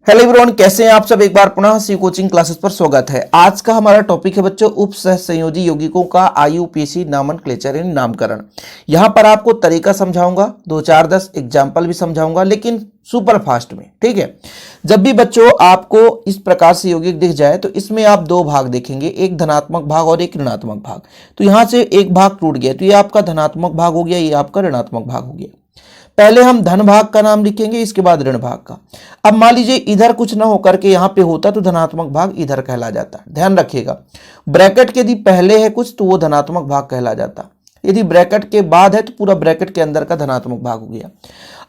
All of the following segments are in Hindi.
हेलो एवरीवन, कैसे हैं आप सब। एक बार पुनः सी कोचिंग क्लासेस पर स्वागत है। आज का हमारा टॉपिक है बच्चों उप सहसंयोजी यौगिकों का आईयूपीएसी नामनक्लेचर यानी नामकरण। यहां पर आपको तरीका समझाऊंगा, 2-4-10 एग्जाम्पल भी समझाऊंगा, लेकिन सुपर फास्ट में। ठीक है, जब भी बच्चों आपको इस प्रकार से यौगिक दिख जाए तो इसमें आप दो भाग देखेंगे, एक धनात्मक भाग और एक ऋणात्मक भाग। तो यहां से एक भाग टूट गया तो ये आपका धनात्मक भाग हो गया, ये आपका ऋणात्मक भाग हो गया। पहले हम धन भाग का नाम लिखेंगे, इसके बाद ऋण भाग का। अब मान लीजिए इधर कुछ ना होकर के यहां पे होता तो धनात्मक भाग इधर कहला जाता। ध्यान रखिएगा, ब्रैकेट के यदि पहले है कुछ तो वो धनात्मक भाग कहला जाता, यदि ब्रैकेट के बाद है तो पूरा ब्रैकेट के अंदर का धनात्मक भाग हो गया।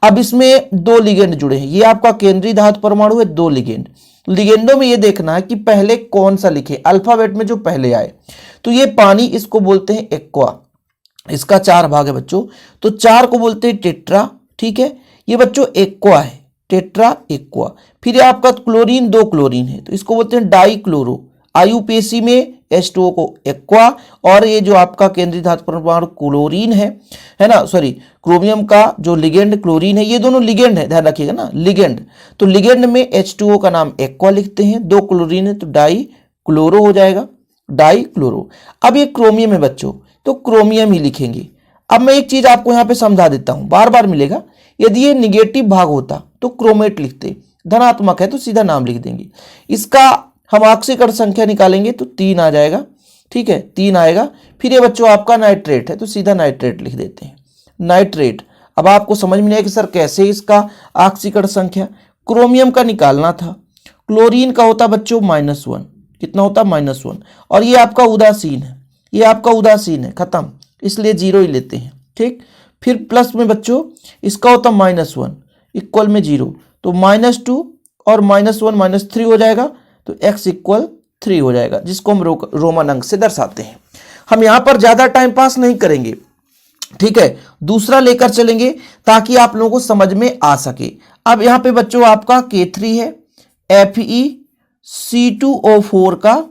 अब इसमें दो लिगेंड जुड़े हैं, ये आपका केंद्रीय धातु परमाणु है, दो लिगेंड। लिगेंडों में ये देखना है कि पहले कौन सा लिखे, अल्फाबेट में जो पहले आए। तो ये पानी, इसको बोलते हैं एक्वा, इसका 4 भाग है बच्चों, तो 4 को बोलते हैं टेट्रा। ठीक है, ये बच्चों एक्वा है, टेट्रा एक्वा। फिर आपका क्लोरीन, 2 क्लोरीन है तो इसको बोलते हैं डाई क्लोरो। आईयूपीएसी में H2O को एक्वा, और ये जो आपका केंद्रीय धातु परमाणु क्लोरीन है ना, सॉरी क्रोमियम का जो लिगेंड क्लोरीन है, ये दोनों लिगेंड है, ध्यान रखिएगा ना, लिगेंड। तो लिगेंड में H2O का नाम एक्वा लिखते हैं, 2 क्लोरीन है तो डाई क्लोरो हो जाएगा, डाई क्लोरो। अब ये क्रोमियम है बच्चों तो क्रोमियम ही लिखेंगे। अब मैं एक चीज आपको यहां पे समझा देता हूं, बार बार मिलेगा। यदि ये निगेटिव भाग होता तो क्रोमेट लिखते, धनात्मक है तो सीधा नाम लिख देंगे। इसका हम ऑक्सीकरण संख्या निकालेंगे तो 3 आ जाएगा। ठीक है, 3 आएगा। फिर ये बच्चों आपका नाइट्रेट है तो सीधा नाइट्रेट लिख देते हैं, नाइट्रेट। अब आपको समझ में नहीं आया कि सर कैसे इसका ऑक्सीकरण संख्या, क्रोमियम का निकालना था, क्लोरीन का होता बच्चों -1, कितना होता -1, और ये आपका उदासीन है, ये आपका उदासीन है, खत्म, इसलिए 0 ही लेते हैं। ठीक, फिर प्लस में बच्चों इसका होता -1 इक्वल में 0, तो -2 और -1 -3 हो जाएगा, तो x = 3 हो जाएगा, जिसको हम रोमन अंक से दर्शाते हैं। हम यहां पर ज्यादा टाइम पास नहीं करेंगे, ठीक है, दूसरा लेकर चलेंगे ताकि आप लोगों को समझ में आ सके। अब यहां पे बच्चों आपका K3 है, FeC2O4 का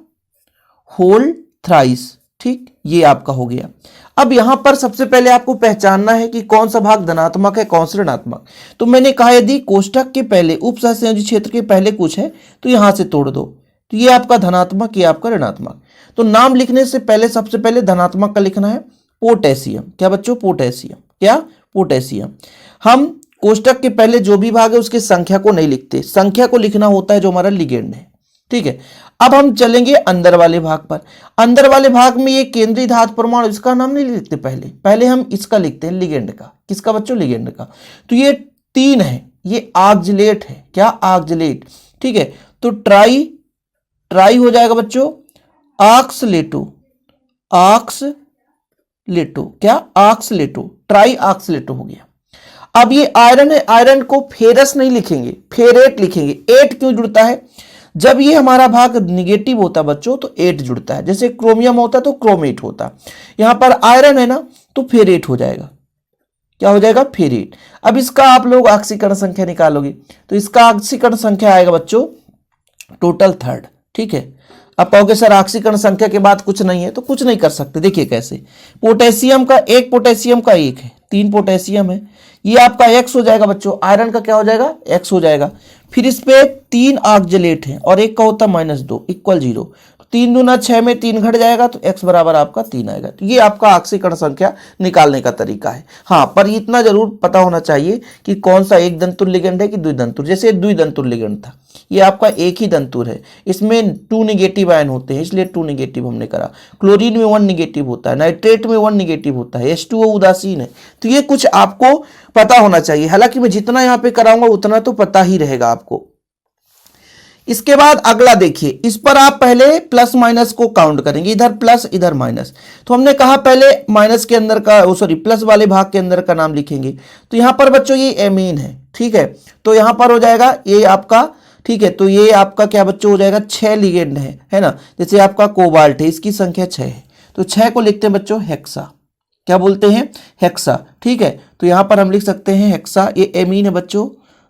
होल थ्राइस। ठीक, ये आपका हो गया। अब यहां पर सबसे पहले आपको पहचानना है कि कौन सा भाग धनात्मक है, कौन सा ऋणात्मक। तो मैंने कहा यदि कोष्ठक के पहले, उप सहसंयोजी क्षेत्र के पहले कुछ है तो यहां से तोड़ दो, तो ये आपका धनात्मक, ये आपका ऋणात्मक। तो नाम लिखने से पहले सबसे पहले धनात्मक का लिखना है, पोटेशियम। क्या बच्चों, पोटेशियम, क्या, पोटेशियम। हम कोष्ठक के पहले जो भी भाग है उसकी संख्या को नहीं लिखते, संख्या को लिखना होता है जो हमारा लिगेंड है। ठीक है, अब हम चलेंगे अंदर वाले भाग पर। अंदर वाले भाग में ये केंद्रीय धातु परमाणु, इसका नाम नहीं लिखते, पहले हम इसका लिखते हैं, लिगेंड का। किसका बच्चों, लिगेंड का। तो ये 3 है, ये ऑक्सलेट है, क्या, ऑक्सलेट। ठीक है, तो ट्राई हो जाएगा बच्चों ऑक्सलेटो, क्या, ऑक्सलेटो, ट्राई ऑक्सलेटो हो गया। अब ये आयरन है, आयरन को फेरस नहीं लिखेंगे, फेरेट लिखेंगे। 8 क्यों जुड़ता है, जब ये हमारा भाग निगेटिव होता बच्चों तो 8 जुड़ता है, जैसे क्रोमियम होता तो क्रोमेट होता। यहां पर आयरन है ना तो फेरेट हो जाएगा, क्या हो जाएगा, फेरेट। अब इसका आप लोग ऑक्सीकरण संख्या निकालोगे तो इसका ऑक्सीकरण संख्या आएगा बच्चों टोटल 3rd। ठीक है, अब कहोगे सर ऑक्सीकरण संख्या के बाद कुछ नहीं है, तो कुछ नहीं कर सकते। देखिए कैसे, पोटेशियम का 1, पोटेशियम का 1 है, 3 पोटेशियम है, ये आपका X हो जाएगा बच्चों। आयरन का क्या हो जाएगा, X हो जाएगा। फिर इस पे 3 ऑक्सलेट हैं और एक का होता -2 = 0, 3 दूना 6 में 3 घट जाएगा तो x बराबर आपका 3 आएगा। तो ये आपका ऑक्सीकरण संख्या निकालने का तरीका है। हाँ, पर इतना जरूर पता होना चाहिए कि कौन सा एक दंतुर लिगेंड है कि द्विदंतुर। जैसे द्विदंतुर लिगेंड था, ये आपका एक ही दंतुर है, इसमें 2 निगेटिव आयन होते हैं, इसलिए 2 निगेटिव हमने करा। क्लोरीन में 1 निगेटिव होता है, नाइट्रेट में 1 निगेटिव होता है, H2O उदासीन है। तो ये कुछ आपको पता होना चाहिए, हालांकि मैं जितना यहां पे कराऊंगा उतना तो पता ही रहेगा आपको। इसके बाद अगला देखिए, इस पर आप पहले प्लस माइनस को काउंट करेंगे, इधर प्लस इधर माइनस। तो हमने कहा पहले माइनस के अंदर का, सॉरी प्लस वाले भाग के अंदर का नाम लिखेंगे। तो यहां पर बच्चों ये एमीन है, ठीक है, तो यहां पर हो जाएगा ये आपका, ठीक है, तो ये आपका क्या बच्चों हो जाएगा, 6 लिगेंड है ना। जैसे आपका कोबाल्ट है, इसकी संख्या 6 है, तो 6 को लिखते हैं बच्चों हेक्सा, क्या बोलते हैं, हेक्सा। ठीक है, तो यहां पर हम लिख सकते हैं हेक्सा, ये एमीन है बच्चों,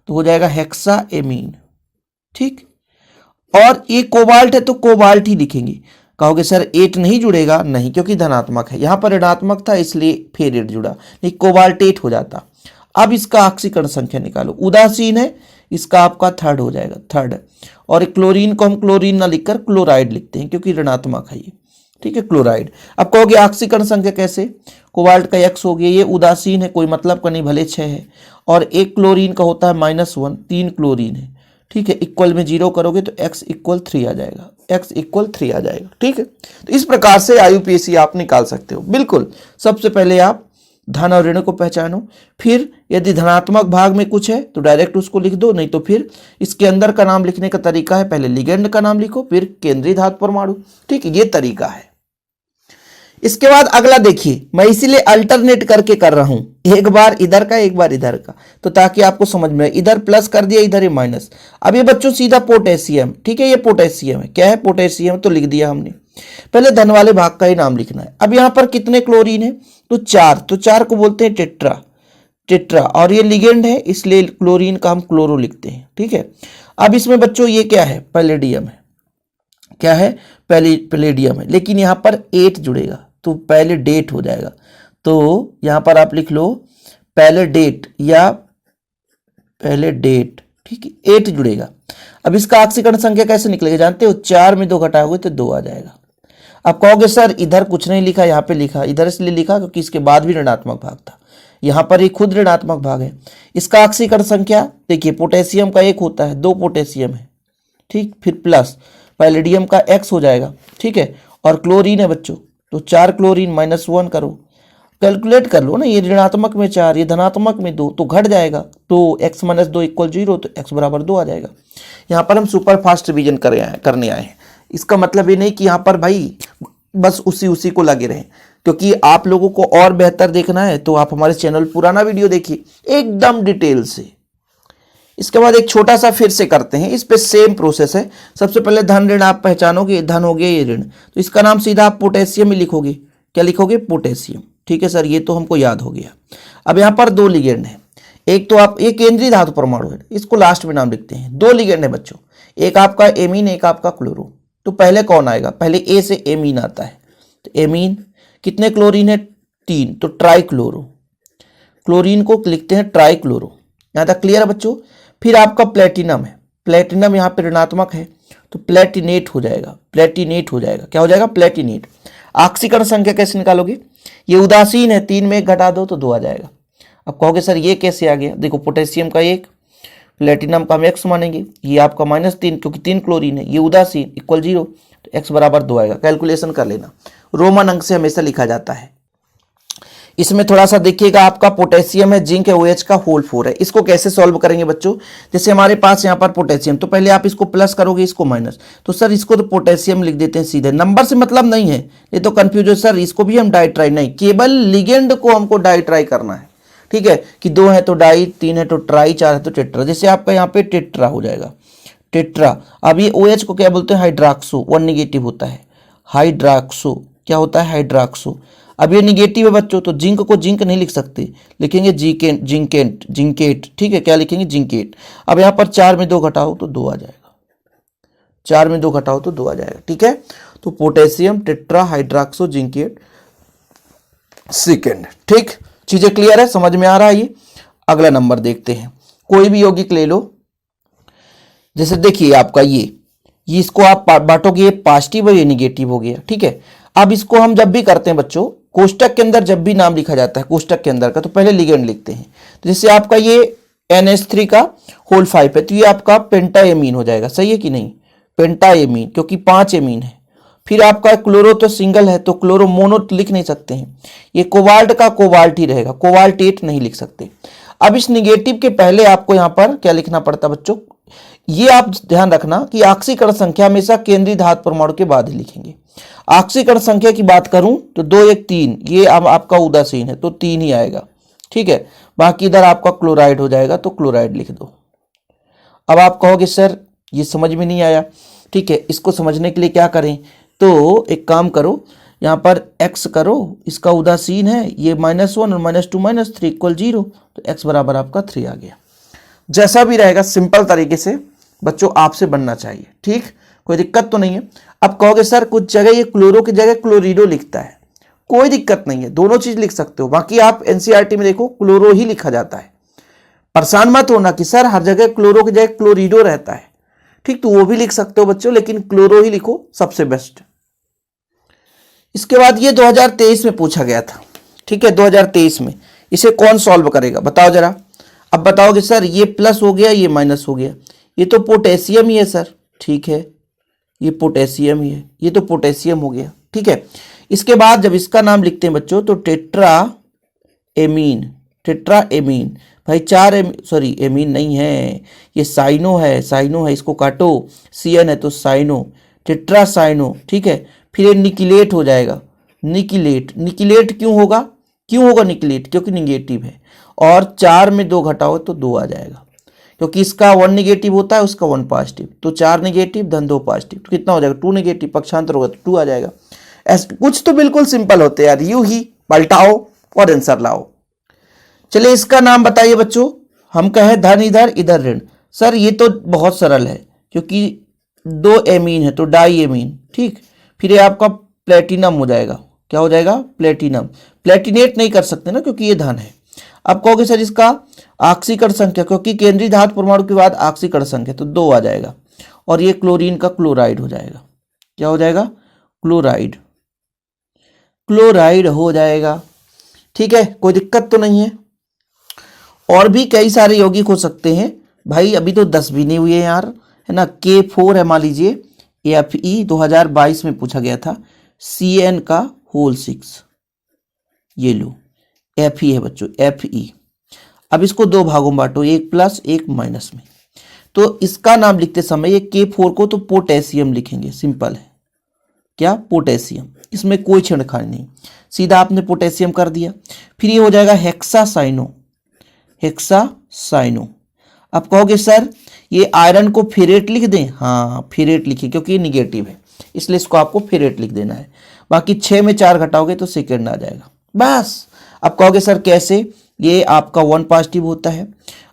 तो हो जाएगा हेक्सा एमीन। ठीक, और ये कोबाल्ट है तो कोबाल्ट ही लिखेंगे। कहोगे सर 8 नहीं जुड़ेगा, नहीं, क्योंकि धनात्मक है, यहां पर ऋणात्मक था इसलिए फिर 8 जुड़ा, नहीं कोबाल्टेट हो जाता। अब इसका ऑक्सीकरण संख्या निकालो, उदासीन है इसका आपका थर्ड हो जाएगा, थर्ड। और क्लोरीन को हम क्लोरीन ना लिखकर क्लोराइड लिखते हैं क्योंकि ऋणात्मक है ये, ठीक है, क्लोराइड। अब कहोगे ऑक्सीकरण संख्या कैसे, कोबाल्ट का x हो गया, ये उदासीन है, कोई मतलब का नहीं, भले 6 है, और एक क्लोरीन का होता है -1, 3 क्लोरीन है, ठीक है, इक्वल में 0 करोगे तो x इक्वल 3 आ जाएगा, x इक्वल 3 आ जाएगा, ठीक है। तो इस प्रकार से IUPAC आप निकाल सकते हो। बिल्कुल, सबसे पहले आप धन और ऋण को पहचानो, फिर यदि धनात्मक भाग में कुछ है तो डायरेक्ट उसको लिख दो, नहीं तो फिर इसके अंदर का नाम लिखने का तरीका है, पहले लिगेंड का नाम लिखो फिर केंद्रीय धातु परमाणु, ठीक है, ये तरीका है। इसके बाद अगला देखिए, मैं इसीलिए अल्टरनेट करके कर रहा हूं, एक बार इधर का एक बार इधर का, तो ताकि आपको समझ में, इधर प्लस कर दिया इधर ये माइनस। अब ये बच्चों सीधा पोटेशियम, ठीक है, ये पोटेशियम है, क्या है पोटेशियम, तो लिख दिया हमने। पहले धन वाले भाग का ही नाम लिखना है। अब यहां पर कितने क्लोरीन है, तो 4, तो 4 को बोलते हैं टेट्रा, टेट्रा, और ये लिगेंड है इसलिए क्लोरीन का हम क्लोरो लिखते हैं, ठीक है। अब इसमें बच्चों ये क्या है, पैलेडियम है, क्या है, पैलेडियम है, लेकिन यहां पर 8 जुड़ेगा तो पहले डेट हो जाएगा, तो यहां पर आप लिख लो पहले डेट या पहले डेट, ठीक है, 8 जुड़ेगा। अब इसका ऑक्सीकरण संख्या कैसे निकलेगा जानते हो, 4 में 2 घटाओगे तो 2 आ जाएगा। अब कहोगे सर इधर कुछ नहीं लिखा, यहाँ पे लिखा, इधर इसलिए लिखा क्योंकि इसके बाद भी ऋणात्मक भाग था, यहाँ पर ये खुद ऋणात्मक भाग है। इसका ऑक्सीकरण संख्या देखिए, पोटेशियम का 1 होता है, 2 पोटेशियम है, ठीक, फिर प्लस पैलेडियम का x हो जाएगा, ठीक है, और क्लोरीन है बच्चों, तो 4 क्लोरीन -1 करो, कैलकुलेट कर लो ना, ये ऋणात्मक में 4, ये धनात्मक में 2, तो घट जाएगा, तो x - 2 = 0, तो x बराबर 2 आ जाएगा। यहाँ पर हम सुपर फास्ट रिवीजन करने आए हैं, इसका मतलब ये नहीं कि यहाँ पर भाई बस उसी को लगे रहें, क्योंकि आप लोगों को और बेहतर देखना है तो आप हमारे चैनल पुराना वीडियो देखिए एकदम डिटेल से। इसके बाद एक छोटा सा फिर से करते हैं, इस पे सेम प्रोसेस है। सबसे पहले धन ऋण आप पहचानोगे, धन हो गया ये ऋण, तो इसका नाम सीधा आप पोटेशियम ही लिखोगे, क्या लिखोगे, पोटेशियम, ठीक है सर, ये तो हमको याद हो गया। अब यहाँ पर 2 लिगेंड है, एक तो आप, ये केंद्रीय धातु परमाणु है, इसको लास्ट में नाम लिखते हैं। 2 लिगेंड है बच्चों, एक आपका एमीन, एक आपका क्लोरो, तो पहले कौन आएगा, पहले ए से एमीन आता है, तो एमीन, कितने क्लोरीन है, 3, तो ट्राइक्लोरो, क्लोरीन को लिखते हैं ट्राइक्लोरो। यहाँ तक क्लियर है बच्चों। फिर आपका प्लेटिनम है, प्लेटिनम यहाँ पे ऋणात्मक है तो प्लेटिनेट हो जाएगा, प्लेटिनेट हो जाएगा, क्या हो जाएगा, प्लेटिनेट। ऑक्सीकरण संख्या कैसे निकालोगे, ये उदासीन है, 3 में 1 घटा दो तो 2 आ जाएगा। अब कहोगे सर ये कैसे आ गया, देखो पोटेशियम का 1, प्लेटिनम का हम x मानेंगे, ये आपका -3 क्योंकि 3 क्लोरीन है, ये उदासीन इक्वल 0, तो x बराबर 2 आएगा। कैलकुलेशन कर लेना, रोमन अंक से हमेशा लिखा जाता है। इसमें थोड़ा सा देखिएगा, आपका पोटेशियम है, जिंक है, OH का होल 4 है। इसको कैसे सॉल्व करेंगे बच्चों, जैसे हमारे पास यहाँ पर पोटेशियम, तो पहले आप इसको प्लस करोगे, इसको माइनस, तो सर इसको तो पोटेशियम लिख देते हैं सीधे, नंबर से मतलब नहीं है, ये तो कंफ्यूज है सर, इसको भी हम डाइट्राई नहीं, केवल लिगेंड को हमको डाइट्राई करना है, ठीक है, कि 2 है तो डाई, 3 है तो ट्राई, 4 है तो टेट्रा, जैसे आपका यहाँ पे टेट्रा हो जाएगा, टेट्रा। अब ये OH को क्या बोलते हैं, हाइड्रॉक्सो, 1 निगेटिव होता है, हाइड्रॉक्सो, क्या होता है, हाइड्रॉक्सो। अब ये निगेटिव है बच्चों, तो जिंक को जिंक नहीं लिख सकते, लिखेंगे जिंकेट, ठीक है, क्या लिखेंगे, जिंकेट। अब यहाँ पर 4 में 2 घटाओ तो 2 आ जाएगा, 4 में 2 घटाओ तो 2 आ जाएगा, ठीक है। तो potassium tetra hydroxo zincate second, ठीक, चीजें क्लियर है, समझ में आ रहा है ये। अगला नंबर देखते हैं, कोई भी यौगिक ले लो, जैसे देखिए आपका ये इसको आप बांटोगे, ये पॉजिटिव है, ये निगेटिव हो गया, ठीक है। अब इसको हम जब भी करते हैं बच्चों, कोष्टक के अंदर जब भी नाम लिखा जाता है कोष्टक के अंदर का, तो पहले लिगेंड लिखते हैं। तो जैसे आपका ये NH3 का होल 5 है, तो ये आपका पेंटाएमीन हो जाएगा, सही है कि नहीं, पेंटाएमीन, क्योंकि 5 एमीन है। फिर आपका क्लोरो तो सिंगल है, तो क्लोरो मोनो लिख नहीं सकते हैं, ये कोबाल्ट का कोबाल्ट ही रहेगा, कोबाल्टेट नहीं लिख सकते। अब इस निगेटिव के पहले आपको यहाँ पर क्या लिखना पड़ता बच्चों, ये आप ध्यान रखना कि ऑक्सीकरण संख्या हमेशा केंद्रीय धातु परमाणु के बाद ही लिखेंगे। ऑक्सीकरण संख्या की बात करूं तो 2 1 3, ये अब आपका उदासीन है तो 3 ही आएगा, ठीक है। बाकी इधर आपका क्लोराइड हो जाएगा तो क्लोराइड लिख दो। अब आप कहोगे सर ये समझ में नहीं आया, ठीक है, इसको समझने के लिए क्या करें, तो एक काम करो, यहाँ पर x करो, इसका उदासीन है, ये -1 और -2 -3 = 0, तो x बराबर आपका 3 आ गया। जैसा भी रहेगा सिंपल तरीके से बच्चों आपसे बनना चाहिए, ठीक, कोई दिक्कत तो नहीं है। अब कहोगे सर कुछ जगह ये क्लोरो की जगह क्लोरिडो लिखता है, कोई दिक्कत नहीं है, दोनों चीज लिख सकते हो। बाकी आप NCERT में देखो क्लोरो ही लिखा जाता है, परेशान मत होना कि सर हर जगह क्लोरो की जगह क्लोरिडो रहता है, ठीक, तो वो भी लिख सकते हो बच्चों, लेकिन क्लोरो ही लिखो, सबसे बेस्ट। इसके बाद ये 2023 में पूछा गया था, ठीक है, 2023 में। इसे कौन सॉल्व करेगा बताओ जरा। अब बताओगे सर ये प्लस हो गया, ये माइनस हो गया, ये तो पोटेशियम ही है सर, ठीक है, ये पोटेशियम ही है, ये तो पोटेशियम हो गया, ठीक है। इसके बाद जब इसका नाम लिखते हैं बच्चों तो टेट्रा एमीन, टेट्रा एमीन, भाई चार सॉरी एमीन नहीं है, ये साइनो है, साइनो है, इसको काटो, CN है तो साइनो, टेट्रा साइनो, ठीक है। फिर ये निकिलेट हो जाएगा, निकिलेट, निकिलेट क्यों होगा, क्यों होगा निकिलेट, क्योंकि निगेटिव है, और 4 में 2 घटाओ तो 2 आ जाएगा, क्योंकि इसका 1 निगेटिव होता है, उसका 1 पॉजिटिव, तो 4 निगेटिव धन 2 पॉजिटिव, तो कितना हो जाएगा 2 निगेटिव, पक्षांतर होगा तो 2 आ जाएगा। कुछ तो बिल्कुल सिंपल होते हैं यार, यूं ही पलटाओ और आंसर लाओ। चलिए इसका नाम बताइए बच्चों, हम कहें धन इधर इधर ऋण, सर ये तो बहुत सरल है, क्योंकि 2 एमीन है तो डाई एमीन, ठीक। फिर ये आपका प्लेटिनम हो जाएगा, क्या हो जाएगा प्लेटिनम, प्लेटिनेट नहीं कर सकते ना क्योंकि ये धन है। अब कहोगे सर इसका ऑक्सीकरण संख्या, क्योंकि केंद्रीय धातु परमाणु के बाद ऑक्सीकरण संख्या तो 2 आ जाएगा, और ये क्लोरीन का क्लोराइड हो जाएगा, क्या हो जाएगा क्लोराइड, क्लोराइड हो जाएगा, ठीक है, कोई दिक्कत तो नहीं है। और भी कई सारे यौगिक हो सकते हैं भाई, अभी तो 10 भी नहीं हुए यार, है ना। K4 है मान लीजिए, Fe 2022 में पूछा गया था, CN का होल 6, ये लो Fe है बच्चों, Fe। अब इसको 2 भागों में बांटो, एक प्लस एक माइनस में, तो इसका नाम लिखते समय ये K4 को तो पोटेशियम लिखेंगे, सिंपल है, क्या पोटेशियम, इसमें कोई छेड़खानी नहीं, सीधा आपने पोटेशियम कर दिया। फिर ये हो जाएगा हेक्सासाइनो, हेक्सासाइनो। अब कहोगे सर ये आयरन को फेरेट लिख दें, हाँ फेरेट लिखिए, क्योंकि ये निगेटिव है, इसलिए इसको आपको फेरेट लिख देना है। बाकी 6 में 4 घटाओगे तो सेकेंड आ जाएगा, बस। अब कहोगे सर कैसे, ये आपका 1 पॉजिटिव होता है,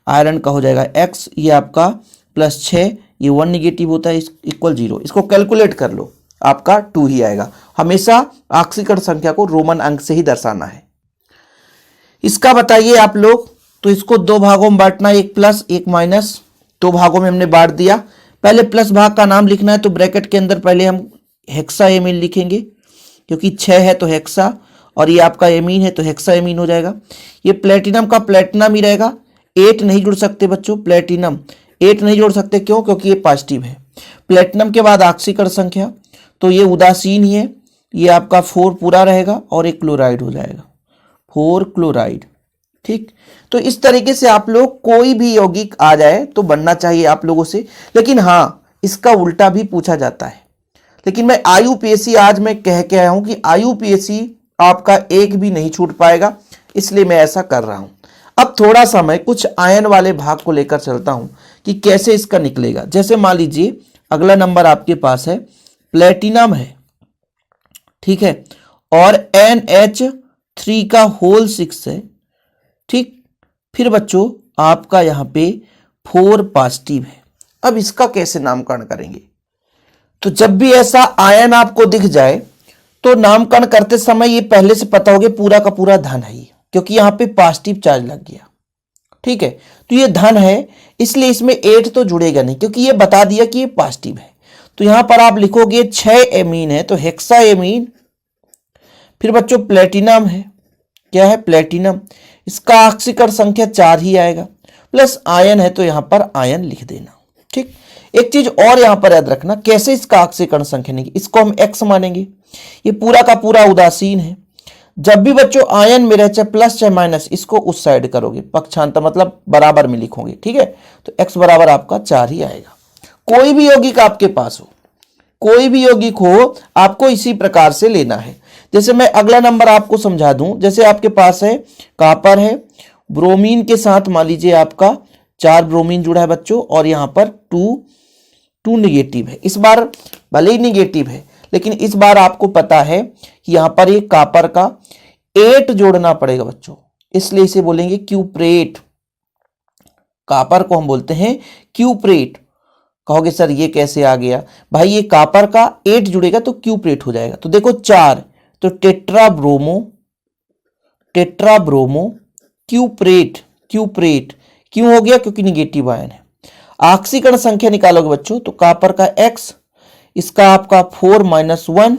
आयरन का हो जाएगा X, ये आपका +6, ये 1 निगेटिव होता है, इक्वल 0, इसको कैलकुलेट कर लो, आपका 2 ही आएगा। हमेशा ऑक्सीकरण संख्या को रोमन अंक से ही दर्शाना है। इसका बताइए आप लोग, तो इसको 2 भागों में बांटना, एक प्लस एक माइनस, 2 भागों में हमने बांट दिया। पहले प्लस भाग का नाम लिखना है, तो ब्रैकेट के अंदर पहले हम हेक्सा एमीन लिखेंगे, क्योंकि 6 है तो हेक्सा, और ये आपका एमीन है तो हेक्सा एमीन हो जाएगा। ये प्लेटिनम का प्लेटिनम ही रहेगा, 8 नहीं जुड़ सकते बच्चों, प्लेटिनम 8 नहीं जोड़ सकते, क्यों, क्योंकि ये पॉजिटिव है। प्लेटिनम के बाद ऑक्सीकरण संख्या, तो ये उदासीन ही है, ये आपका 4 पूरा रहेगा, और एक क्लोराइड हो जाएगा, 4 क्लोराइड, ठीक। तो इस तरीके से आप लोग कोई भी यौगिक आ जाए तो बनना चाहिए आप लोगों से, लेकिन हाँ इसका उल्टा भी पूछा जाता है। लेकिन मैं IUPAC आज मैं कह के आया हूं कि IUPAC आपका एक भी नहीं छूट पाएगा, इसलिए मैं ऐसा कर रहा हूं। अब थोड़ा सा मैं कुछ आयन वाले भाग को लेकर चलता हूं कि कैसे इसका निकलेगा। जैसे मान लीजिए अगला नंबर आपके पास है प्लेटिनम है, ठीक है, और NH3 का होल 6 है, ठीक। फिर बच्चों आपका यहां पे 4 पॉजिटिव है। अब इसका कैसे नामकरण करेंगे, तो जब भी ऐसा आयन आपको दिख जाए तो नामकरण करते समय ये पहले से पता होगा पूरा का पूरा धन है, क्योंकि यहां पे पॉजिटिव चार्ज लग गया, ठीक है। तो ये धन है, इसलिए इसमें 8 तो जुड़ेगा नहीं, क्योंकि ये बता दिया कि ये पॉजिटिव है। तो यहां पर आप लिखोगे 6 एमीन है तो हेक्सा एमीन। फिर बच्चों प्लेटिनम है, क्या है प्लेटिनम, इसका ऑक्सीकरण संख्या 4 ही आएगा, प्लस आयन है तो यहां पर आयन लिख देना, ठीक। एक चीज और यहां पर याद रखना, कैसे इसका ऑक्सीकरण संख्या नहीं, इसको हम X मानेंगे, ये पूरा का पूरा उदासीन है। जब भी बच्चों आयन में रहे चाहे प्लस चाहे माइनस, इसको उस साइड करोगे, पक्षांतर मतलब बराबर में लिखोगे, ठीक है। तो X बराबर आपका 4 ही आएगा। कोई भी यौगिक आपके पास हो, कोई भी यौगिक हो, आपको इसी प्रकार से लेना है। जैसे मैं अगला नंबर आपको समझा दूं, जैसे आपके पास है कॉपर है, ब्रोमीन के साथ मान लीजिए आपका 4 ब्रोमीन जुड़ा है बच्चों, और यहां पर 2 निगेटिव है। इस बार भले ही निगेटिव है, लेकिन इस बार आपको पता है कि यहां पर एक कॉपर का 8 जोड़ना पड़ेगा बच्चों, इसलिए इसे बोलेंगे क्यूप्रेट। कॉपर को हम बोलते हैं क्यूप्रेट। कहोगे सर ये कैसे आ गया, भाई ये कॉपर का 8 जुड़ेगा तो क्यूप्रेट हो जाएगा। तो देखो 4 तो टेट्राब्रोमो, टेट्राब्रोमो क्यूप्रेट, क्यूप्रेट क्यों हो गया? क्योंकि निगेटिव आयन है। ऑक्सीकरण संख्या निकालोगे बच्चों तो कॉपर का x, इसका आपका 4 - 1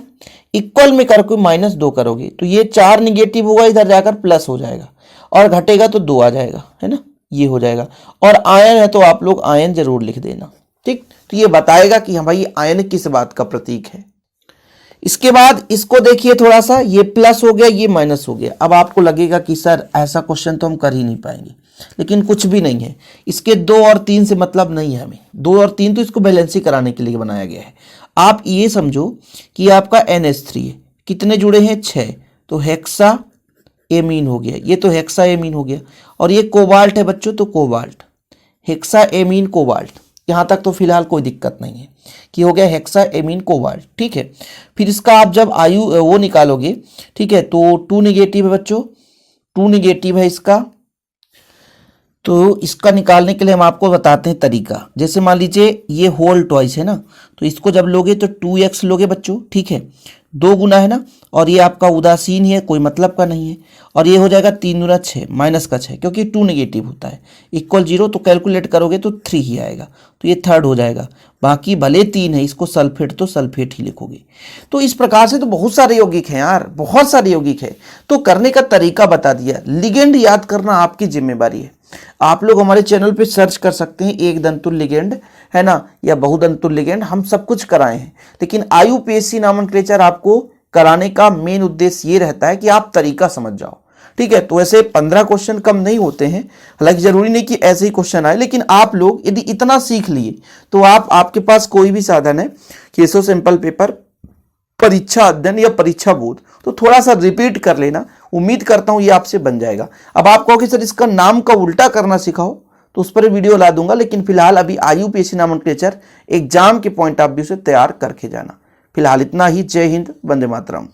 इक्वल में करके -2 करोगे तो ये 4 निगेटिव होगा, इधर जाकर प्लस हो जाएगा और घटेगा तो 2 आ जाएगा, है ना, ये हो जाएगा। और आयन है तो आप लोग आयन जरूर लिख देना, ठीक। तो ये बताएगा कि हाँ भाई आयन किस बात का प्रतीक है। इसके बाद इसको देखिए थोड़ा सा, ये प्लस हो गया, ये माइनस हो गया। अब आपको लगेगा कि सर ऐसा क्वेश्चन तो हम कर ही नहीं पाएंगे, लेकिन कुछ भी नहीं है। इसके 2 और 3 से मतलब नहीं है हमें, 2 और 3 तो इसको बैलेंस ही कराने के लिए बनाया गया है। आप ये समझो कि आपका NH3 है, कितने जुड़े हैं? 6, तो हेक्सा एमीन हो गया, ये तो हेक्सा एमीन हो गया। और ये कोबाल्ट है बच्चों, तो कोबाल्ट, हेक्सा एमीन कोबाल्ट, यहां तक तो फिलहाल कोई दिक्कत नहीं है कि हो गया हेक्सा एमीन कोबाल्ट, ठीक है। फिर इसका आप जब आयु वो निकालोगे, ठीक है, तो 2 निगेटिव है बच्चों, 2 निगेटिव है इसका। तो इसका निकालने के लिए हम आपको बताते हैं तरीका। जैसे मान लीजिए ये होल ट्वाइस है ना, तो इसको जब लोगे तो 2x लोगे बच्चों, ठीक है, 2 गुना है ना, और ये आपका उदासीन है, कोई मतलब का नहीं है। और ये हो जाएगा 3 गुना 6 माइनस का 6, क्योंकि 2 निगेटिव होता है, इक्वल 0, तो कैलकुलेट करोगे तो 3 ही आएगा, तो ये थर्ड हो जाएगा। बाकी भले 3 है, इसको सल्फेट तो सल्फेट ही लिखोगे। तो इस प्रकार से तो बहुत सारे यौगिक हैं यार, बहुत सारे यौगिक है। तो करने का तरीका बता दिया। लिगेंड याद करना आपकी जिम्मेवारी है। आप लोग हमारे चैनल पे सर्च कर सकते हैं, एक दंतुल लिगेंड है ना, या बहुदंतुल लिगेंड, हम सब कुछ कराए हैं। लेकिन IUPAC नॉमेनक्लेचर आपको कराने का मेन उद्देश्य ये रहता है कि आप तरीका समझ जाओ, ठीक है। तो ऐसे 15 क्वेश्चन कम नहीं होते हैं, हालांकि जरूरी नहीं कि ऐसे ही क्वेश्चन आए, लेकिन आप लोग यदि इतना सीख लिए तो आपके पास कोई भी साधन है, केसो सिंपल पेपर, परीक्षा अध्ययन या परीक्षा बोध, तो थोड़ा सा रिपीट कर लेना। उम्मीद करता हूं ये आपसे बन जाएगा। अब आप कहो कि सर इसका नाम का उल्टा करना सिखाओ, तो उस पर वीडियो ला दूंगा, लेकिन फिलहाल अभी IUPAC नॉमेनक्लेचर एग्जाम के पॉइंट ऑफ व्यू से तैयार करके जाना। फिलहाल इतना ही। जय हिंद, वंदे मातरम।